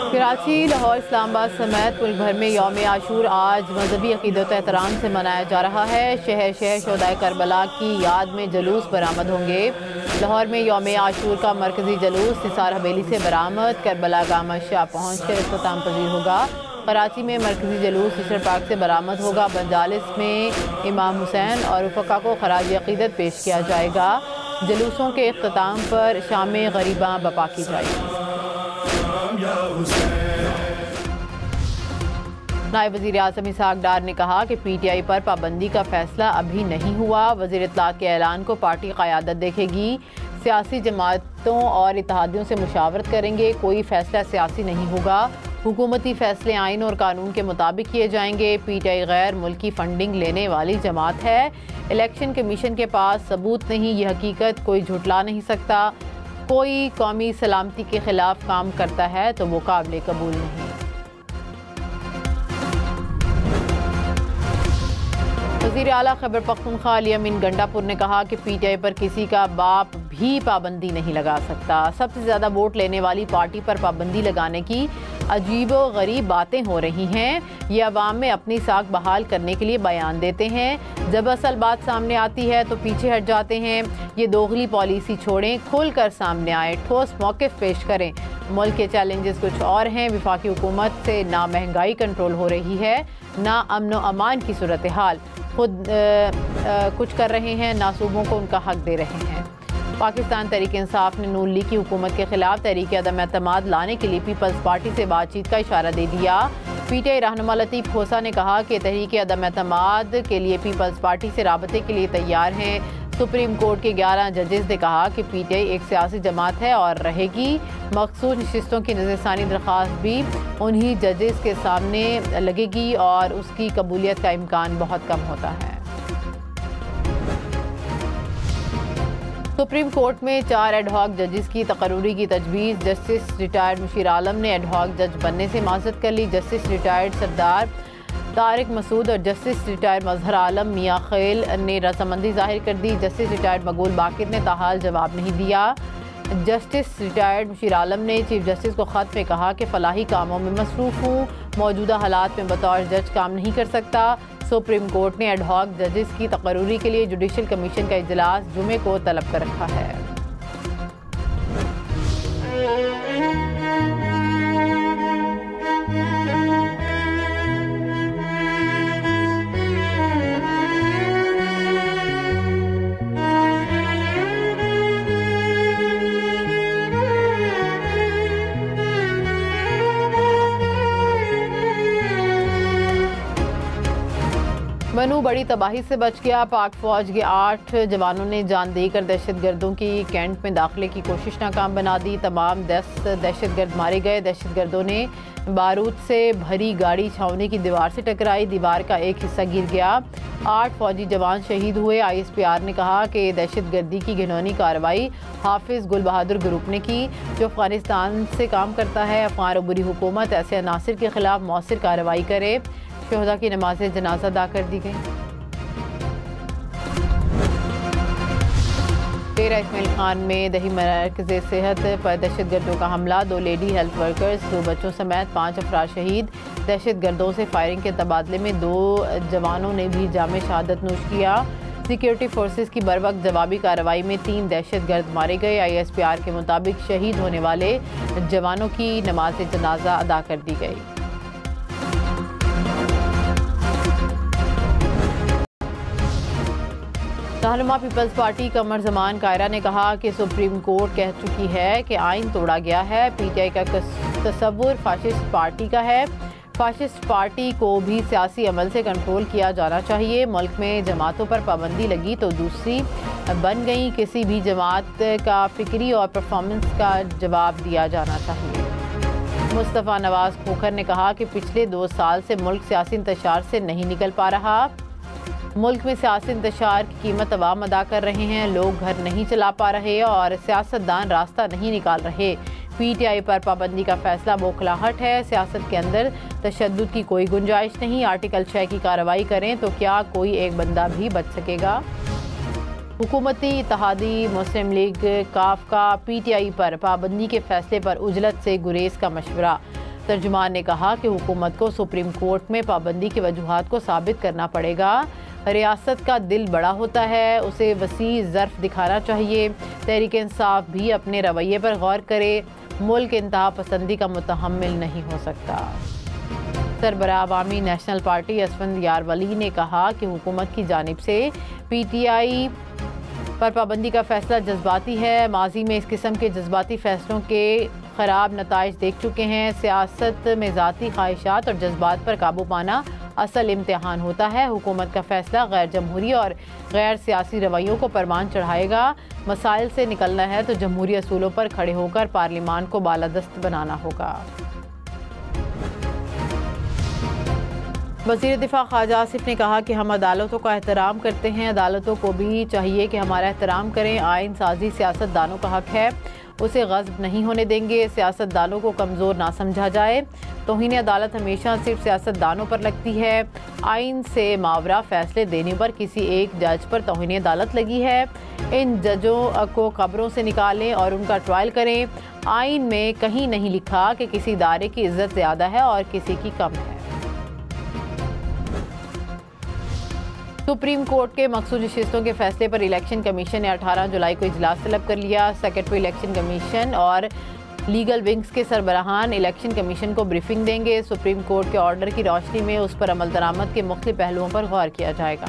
कराची, लाहौर, इस्लामाबाद समेत मुल्क भर में यौम आशूर आज मजहबी अक़ीदत एहतराम से मनाया जा रहा है। शहर शहर शोहदाए करबला की याद में जुलूस बरामद होंगे। लाहौर में यौम आशूर का मरकजी जुलूस निसार हवेली से बरामद करबला गामा शाह पहुँच कर इख्तिताम पजीर होगा। कराची में मरकजी जुलूस ईस्टर पार्क से बरामद होगा। बंजालिस में इमाम हुसैन और उफ़क़ा को खराज अक़ीदत पेश किया जाएगा। जुलूसों के इख्तिताम पर शाम गरीबां बपा की जाएगी। नायब वज़ीर आज़म इसहाक़ डार ने कहा कि PTI पर पाबंदी का फैसला अभी नहीं हुआ। वज़ीर इत्तलात के ऐलान को पार्टी क़यादत देखेगी। सियासी जमातों और इत्तेहादियों से मुशावरत करेंगे। कोई फैसला सियासी नहीं होगा। हुकूमती फैसले आइन और कानून के मुताबिक किए जाएंगे। PTI गैर मुल्की फंडिंग लेने वाली जमात है। इलेक्शन कमीशन के पास सबूत नहीं, ये हकीकत कोई झुटला नहीं सकता। कोई कौमी सलामती के खिलाफ काम करता है तो वो काबिल कबूल नहीं। वज़ीर आला खैबर पख्तूनख्वा अली अमीन गंडापुर ने कहा कि PTI पर किसी का बाप भी पाबंदी नहीं लगा सकता। सबसे ज़्यादा वोट लेने वाली पार्टी पर पाबंदी लगाने की अजीबो गरीब बातें हो रही हैं। ये अवाम में अपनी साख बहाल करने के लिए बयान देते हैं, जब असल बात सामने आती है तो पीछे हट जाते हैं। ये दोगली पॉलिसी छोड़ें, खुल कर सामने आए, ठोस मौक़िफ़ पेश करें। मुल्क के चैलेंजेस कुछ और हैं। वफाकी हुकूमत से ना महंगाई कंट्रोल हो रही है, ना अमन व अमान की सूरत हाल। खुद कुछ कर रहे हैं, ना सूबों को उनका हक दे रहे हैं। पाकिस्तान तहरीक इंसाफ ने नून लीग की हुकूमत के खिलाफ तहरीक अदम एतमाद लाने के लिए पीपल्स पार्टी से बातचीत का इशारा दे दिया। PTI रहनुमा लतीफ़ खोसा ने कहा कि तहरीक अदम एतमाद के लिए पीपल्स पार्टी से राबते के लिए तैयार हैं। सुप्रीम कोर्ट के 11 जजेस ने कहा कि PTI एक सियासी जमात है और रहेगी। मखसूस नशिस्तों की नज़रसानी दरख्वास्त भी उन्हीं जजेस के सामने लगेगी और उसकी कबूलियत का इम्कान बहुत कम होता है। सुप्रीम कोर्ट में 4 एडहॉक जजेस की तकर्री की तजवीज़। जस्टिस रिटायर्ड मुशीर आलम ने एडहॉक जज बनने से माज़रत कर ली। जस्टिस रिटायर्ड सरदार तारिक मसूद और जस्टिस रिटायर्ड मजहर आलम मियाँ खेल ने रजामंदी जाहिर कर दी। जस्टिस रिटायर्ड मकबूल बाकिर ने ताहाल जवाब नहीं दिया। जस्टिस रिटायर्ड मुशीर आलम ने चीफ जस्टिस को ख़त में कहा कि फ़लाही कामों में मसरूफ़ हूँ, मौजूदा हालात में बतौर जज काम नहीं कर सकता। सुप्रीम कोर्ट ने एडहॉक जजेस की तकर्री के लिए जुडिशल कमीशन का इजलास जुमे को तलब कर रखा है। बनू बड़ी तबाही से बच गया। पाक फौज के 8 जवानों ने जान देकर दहशतगर्दों की कैंट में दाखिले की कोशिश नाकाम बना दी। तमाम 10 दहशतगर्द मारे गए। दहशतगर्दों ने बारूद से भरी गाड़ी छावनी की दीवार से टकराई। दीवार का एक हिस्सा गिर गया। 8 फौजी जवान शहीद हुए। ISPR ने कहा कि दहशतगर्दी की घिनौनी कार्रवाई हाफिज गुल बहादुर ग्रुप ने की, जो अफगानिस्तान से काम करता है। अफगान अबूरी हुकूमत ऐसे अनासिर के खिलाफ मौसर कार्रवाई करे। शोहदा की नमाज जनाजा अदा कर दी गई। डेरा इस्माइल खान में दही मरकज़ सेहत पर दहशतगर्दों का हमला। 2 लेडी हेल्थ वर्कर्स, 2 बच्चों समेत 5 अफराद शहीद। दहशतगर्दों से फायरिंग के तबादले में 2 जवानों ने भी जामे शहादत नोश किया। सिक्योरिटी फोर्सेस की बरवक्त जवाबी कार्रवाई में 3 दहशतगर्द मारे गए। ISPR के मुताबिक शहीद होने वाले जवानों की नमाज जनाजा अदा कर दी गई। रहनुमा पीपल्स पार्टी कमर जमान कायरा ने कहा कि सुप्रीम कोर्ट कह चुकी है कि आइन तोड़ा गया है। PTI का तस्वुर फाशिस्ट पार्टी का है। फाशिस्ट पार्टी को भी सियासी अमल से कंट्रोल किया जाना चाहिए। मुल्क में जमातों पर पाबंदी लगी तो दूसरी बन गई। किसी भी जमात का फिक्री और परफॉर्मेंस का जवाब दिया जाना चाहिए। मुस्तफ़ा नवाज खोखर ने कहा कि पिछले 2 साल से मुल्क सियासी इंतशार से नहीं निकल पा रहा। मुल्क में सियासी इंतशार की कीमत अवाम अदा कर रहे हैं। लोग घर नहीं चला पा रहे और सियासतदान रास्ता नहीं निकाल रहे। PTI पर पाबंदी का फैसला बौखलाहट है। सियासत के अंदर तशद्दुद की कोई गुंजाइश नहीं। आर्टिकल 6 की कार्रवाई करें तो क्या कोई एक बंदा भी बच सकेगा? हुकूमती इत्तेहादी मुस्लिम लीग काफ का PTI पर पाबंदी के फैसले पर उजलत से गुरेज का मशवरा। तर्जुमान ने कहा कि हुकूमत को सुप्रीम कोर्ट में पाबंदी की वजूहात को साबित करना पड़ेगा। रियासत का दिल बड़ा होता है, उसे वसी ज़र्फ दिखाना चाहिए। तहरीक इंसाफ भी अपने रवैये पर गौर करे, मुल्क इंतहा पसंदी का मुतहम्मिल नहीं हो सकता। सरबराह अवामी नेशनल पार्टी असफंद यारवली ने कहा कि हुकूमत की जानिब से PTI पर पाबंदी का फैसला जज्बाती है। माजी में इस किस्म के जज्बाती फैसलों के ख़राब नताइज देख चुके हैं। सियासत में ज़ाती ख्वाहिशात और जज्बात पर काबू पाना असल इम्तिहान होता है। हुकूमत का फैसला गैर जमहूरी और गैर सियासी रवैयों को परवान चढ़ाएगा। मसाइल से निकलना है तो जमहूरी असूलों पर खड़े होकर पार्लिमान को बालादस्त बनाना होगा। वज़ीर दिफा ख्वाजा आसिफ ने कहा कि हम अदालतों का एहतराम करते हैं, अदालतों को भी चाहिए कि हमारा एहतराम करें। आइन साजी सियासतदानों का हक है, उसे गज़ब नहीं होने देंगे। सियासतदानों को कमज़ोर ना समझा जाए। तौहीन अदालत हमेशा सिर्फ सियासतदानों पर लगती है। आइन से मावरा फैसले देने पर किसी एक जज पर तौहीन अदालत लगी है। इन जजों को कब्रों से निकालें और उनका ट्रायल करें। आइन में कहीं नहीं लिखा कि किसी इदारे की इज्जत ज़्यादा है और किसी की कम है। सुप्रीम कोर्ट के मखसूस नशिस्तों के फैसले पर इलेक्शन कमीशन ने 18 जुलाई को इजलास तलब कर लिया। सेक्रेटरी इलेक्शन कमीशन और लीगल विंग्स के सरबराहान इलेक्शन कमीशन को ब्रीफिंग देंगे। सुप्रीम कोर्ट के ऑर्डर की रोशनी में उस पर अमल दरामद के मुख्तलिफ पहलुओं पर गौर किया जाएगा।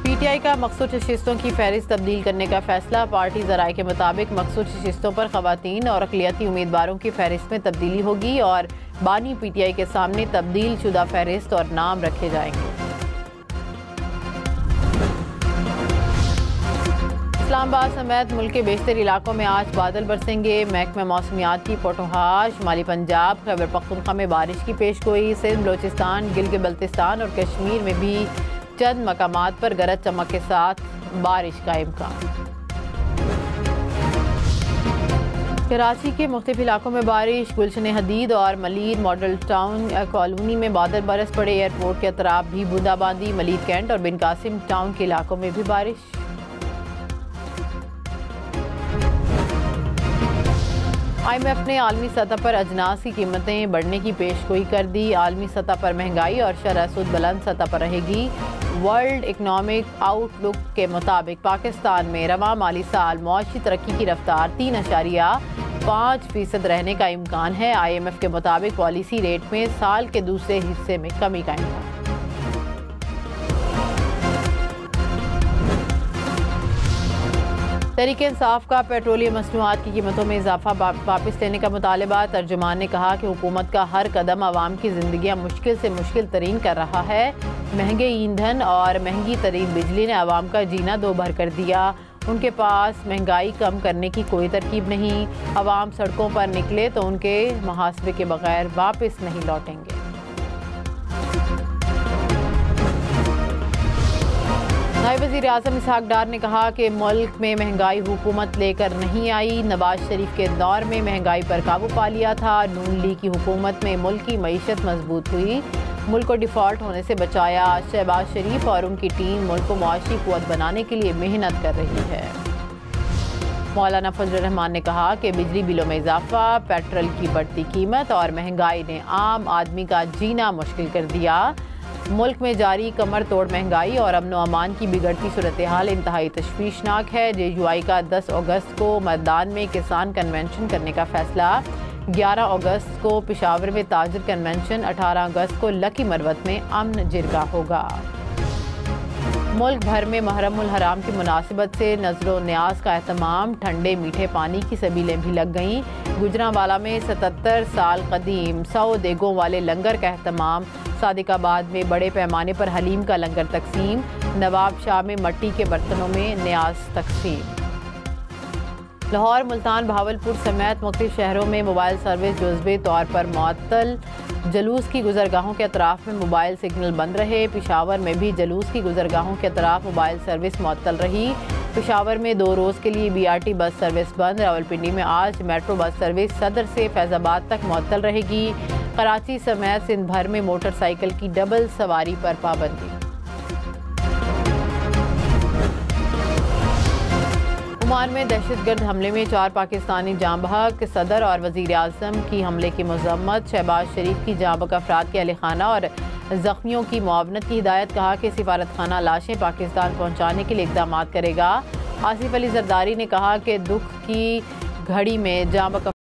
PTI का मखसूस नशिस्तों की फहरिस्त तब्दील करने का फैसला। पार्टी ज़राए के मुताबिक मखसूस नशिस्तों पर ख़वातीन और अक़लियती उम्मीदवारों की फहरिस्त में तब्दीली होगी और बानी PTI के सामने तब्दील शुदा फहरिस्त और नाम रखे जाएंगे। इस्लामाबाद समेत मुल्क के बेशतर इलाकों में आज बादल बरसेंगे। महकमा मौसमियात की पोटोहार शुमाली पंजाब, खैबर पख्तूनख्वा में बारिश की पेशगोई। सिंध, बलोचिस्तान, गिलगित बल्तिस्तान और कश्मीर में भी चंद मकामात पर गरज चमक के साथ बारिश का इम्कान। कराची के मुख्तलिफ इलाकों में बारिश। गुलशन हदीद और मलीर मॉडल टाउन कॉलोनी में बादल बरस पड़े। एयरपोर्ट के अतराफ भी बूंदाबांदी। मलीर कैंट और बिन कासिम टाउन के इलाकों में भी बारिश। IMF ने आलमी सतह पर अजनास की कीमतें बढ़ने की पेशगोई कर दी। आलमी सतह पर महंगाई और शरह सूद बुलंद सतह पर रहेगी। वर्ल्ड इकनॉमिक आउटलुक के मुताबिक पाकिस्तान में रवां माली साल मुआशी तरक्की की रफ्तार 3.5% रहने का इम्कान है। IMF के मुताबिक पॉलिसी रेट में साल के दूसरे हिस्से में कमी का इम्कान। तहरीक इंसाफ का पेट्रोलियम मसनूआत की कीमतों में इजाफा वापस लेने का मुतालबा। तर्जुमान ने कहा कि हुकूमत का हर कदम आवाम की जिंदगियां मुश्किल से मुश्किल तरीन कर रहा है। महंगे ईंधन और महंगी तरीन बिजली ने आवाम का जीना दो भर कर दिया। उनके पास महंगाई कम करने की कोई तरकीब नहीं। आवाम सड़कों पर निकले तो उनके मुहासबे के बगैर वापस नहीं लौटेंगे। नायब वज़ीर आज़म इसहाक डार ने कहा कि मुल्क में महंगाई हुकूमत लेकर नहीं आई। नवाज शरीफ के दौर में महंगाई पर काबू पा लिया था। नून लीग की हुकूमत में मुल्क की मईशत मजबूत हुई, मुल्क को डिफ़ॉल्ट होने से बचाया। शहबाज शरीफ और उनकी टीम मुल्क को मुआशी क़ुव्वत बनाने के लिए मेहनत कर रही है। मौलाना फजल रहमान ने कहा कि बिजली बिलों में इजाफा, पेट्रोल की बढ़ती कीमत और महंगाई ने आम आदमी का जीना मुश्किल कर दिया। मुल्क में जारी कमर तोड़ महंगाई और अमन व अमान की बिगड़ती सूरत हाल इंतहाई तशवीशनाक है। JUI का 10 अगस्त को मैदान में किसान कन्वेंशन करने का फैसला। 11 अगस्त को पेशावर में ताजर कन्वेंशन। 18 अगस्त को लकी मरवत में अमन जिरगा होगा। मुल्क भर में मुहर्रमुल हराम की मुनासिबत से नज़रो न्याज का एहतमाम। ठंडे मीठे पानी की सबीलें भी लग गईं। गुजरांवाला में 77 साल कदीम 100 देगों वाले लंगर का एहतमाम। सादिकाबाद में बड़े पैमाने पर हलीम का लंगर तकसीम। नवाब शाह में मट्टी के बर्तनों में न्याज तकसीम। लाहौर, मुल्तान, भावलपुर समेत मुख्तलिफ शहरों में मोबाइल सर्विस जुज़वी तौर पर मुअत्तल। जलूस की गुजरगाहों के अतराफ में मोबाइल सिग्नल बंद रहे। पेशावर में भी जलूस की गुजरगाहों के अतराफ मोबाइल सर्विस मुअत्तल रही। पेशावर में 2 रोज़ के लिए BRT बस सर्विस बंद। रावलपिंडी में आज मेट्रो बस सर्विस सदर से फैजाबाद तक मुअत्तल रहेगी। कराची समेत सिंध भर में मोटरसाइकिल की डबल सवारी पर पाबंदी। ओमान में दहशतगर्द हमले में 4 पाकिस्तानी जाँ बहक। सदर और वज़ीर आज़म की हमले की मज़म्मत। शहबाज शरीफ की जाँ बहक अफराद के अहल खाना और ज़ख्मियों की मुआवनत की हिदायत। कहा कि सिफारत खाना लाशें पाकिस्तान पहुँचाने के लिए इक़दाम करेगा। आसिफ अली जरदारी ने कहा कि दुख की घड़ी में जाँ बहक